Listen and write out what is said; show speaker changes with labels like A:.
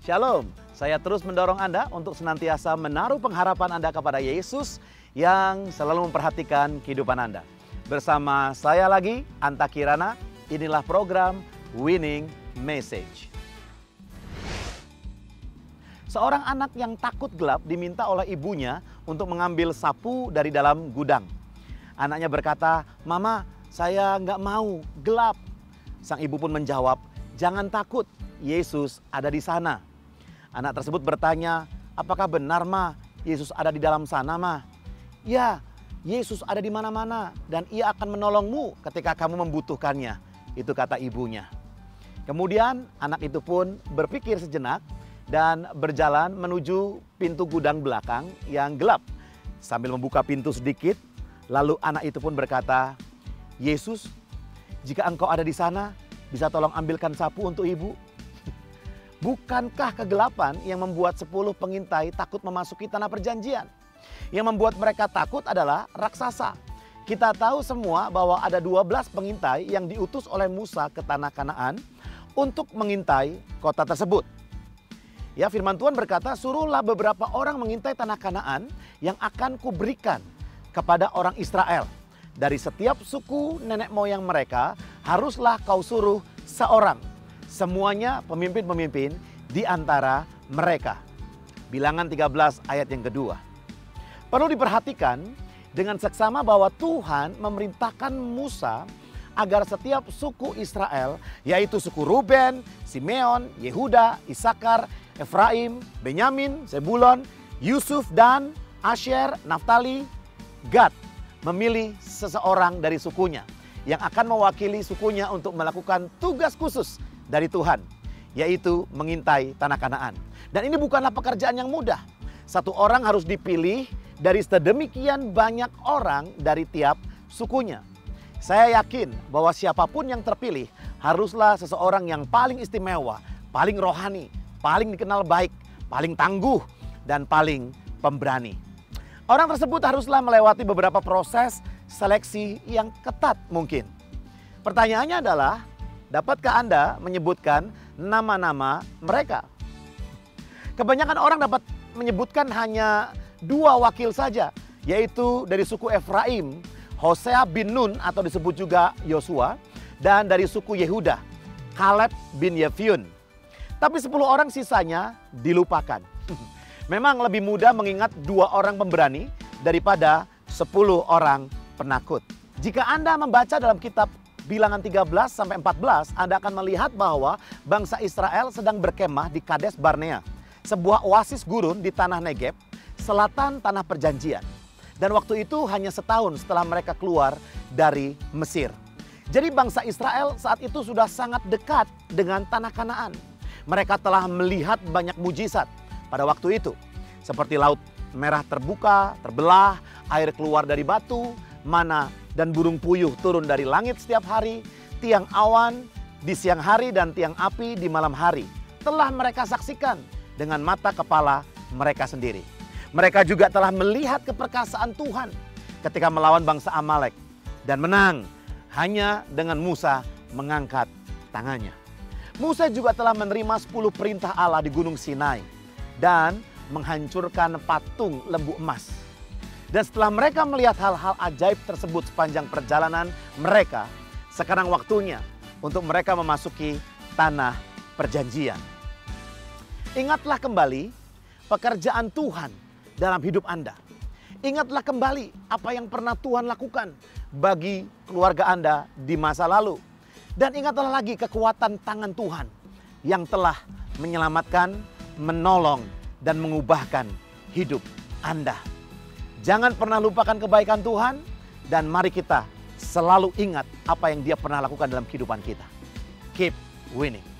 A: Shalom, saya terus mendorong Anda untuk senantiasa menaruh pengharapan Anda kepada Yesus yang selalu memperhatikan kehidupan Anda. Bersama saya lagi, Anta Kirana, inilah program Winning Message. Seorang anak yang takut gelap diminta oleh ibunya untuk mengambil sapu dari dalam gudang. Anaknya berkata, "Mama, saya nggak mau gelap." Sang ibu pun menjawab, "Jangan takut, Yesus ada di sana." Anak tersebut bertanya, "Apakah benar, Ma, Yesus ada di dalam sana, Ma?" "Ya, Yesus ada di mana-mana dan Ia akan menolongmu ketika kamu membutuhkannya." Itu kata ibunya. Kemudian anak itu pun berpikir sejenak dan berjalan menuju pintu gudang belakang yang gelap. Sambil membuka pintu sedikit, lalu anak itu pun berkata, "Yesus, jika Engkau ada di sana, bisa tolong ambilkan sapu untuk ibu?" Bukankah kegelapan yang membuat 10 pengintai takut memasuki tanah perjanjian? Yang membuat mereka takut adalah raksasa. Kita tahu semua bahwa ada 12 pengintai yang diutus oleh Musa ke tanah Kanaan untuk mengintai kota tersebut. Ya, firman Tuhan berkata, "Suruhlah beberapa orang mengintai tanah Kanaan yang akan kuberikan kepada orang Israel. Dari setiap suku nenek moyang mereka haruslah kau suruh seorang. Semuanya pemimpin-pemimpin di antara mereka." Bilangan 13 ayat yang kedua. Perlu diperhatikan dengan seksama bahwa Tuhan memerintahkan Musa agar setiap suku Israel, yaitu suku Ruben, Simeon, Yehuda, Isakar, Efraim, Benyamin, Zebulon, Yusuf, dan Asher, Naftali, Gad, memilih seseorang dari sukunya yang akan mewakili sukunya untuk melakukan tugas khusus dari Tuhan, yaitu mengintai tanah Kanaan. Dan ini bukanlah pekerjaan yang mudah. Satu orang harus dipilih dari sedemikian banyak orang dari tiap sukunya. Saya yakin bahwa siapapun yang terpilih haruslah seseorang yang paling istimewa, paling rohani, paling dikenal baik, paling tangguh, dan paling pemberani. Orang tersebut haruslah melewati beberapa proses seleksi yang ketat mungkin. Pertanyaannya adalah, dapatkah Anda menyebutkan nama-nama mereka? Kebanyakan orang dapat menyebutkan hanya 2 wakil saja, yaitu dari suku Efraim, Hosea bin Nun atau disebut juga Yosua, dan dari suku Yehuda, Kaleb bin Yefun. Tapi 10 orang sisanya dilupakan. Memang lebih mudah mengingat 2 orang pemberani daripada 10 orang penakut. Jika Anda membaca dalam kitab Bilangan 13-14, Anda akan melihat bahwa bangsa Israel sedang berkemah di Kades Barnea, sebuah oasis gurun di tanah Negeb, selatan tanah perjanjian. Dan waktu itu hanya setahun setelah mereka keluar dari Mesir. Jadi bangsa Israel saat itu sudah sangat dekat dengan tanah Kanaan. Mereka telah melihat banyak mujizat pada waktu itu. Seperti laut merah terbuka, terbelah, air keluar dari batu, mana dan burung puyuh turun dari langit setiap hari, tiang awan di siang hari dan tiang api di malam hari. Telah mereka saksikan dengan mata kepala mereka sendiri. Mereka juga telah melihat keperkasaan Tuhan ketika melawan bangsa Amalek dan menang hanya dengan Musa mengangkat tangannya. Musa juga telah menerima 10 perintah Allah di Gunung Sinai dan menghancurkan patung lembu emas. Dan setelah mereka melihat hal-hal ajaib tersebut sepanjang perjalanan mereka, sekarang waktunya untuk mereka memasuki tanah perjanjian. Ingatlah kembali pekerjaan Tuhan dalam hidup Anda. Ingatlah kembali apa yang pernah Tuhan lakukan bagi keluarga Anda di masa lalu. Dan ingatlah lagi kekuatan tangan Tuhan yang telah menyelamatkan, menolong, dan mengubahkan hidup Anda. Jangan pernah lupakan kebaikan Tuhan dan mari kita selalu ingat apa yang Dia pernah lakukan dalam kehidupan kita. Keep winning.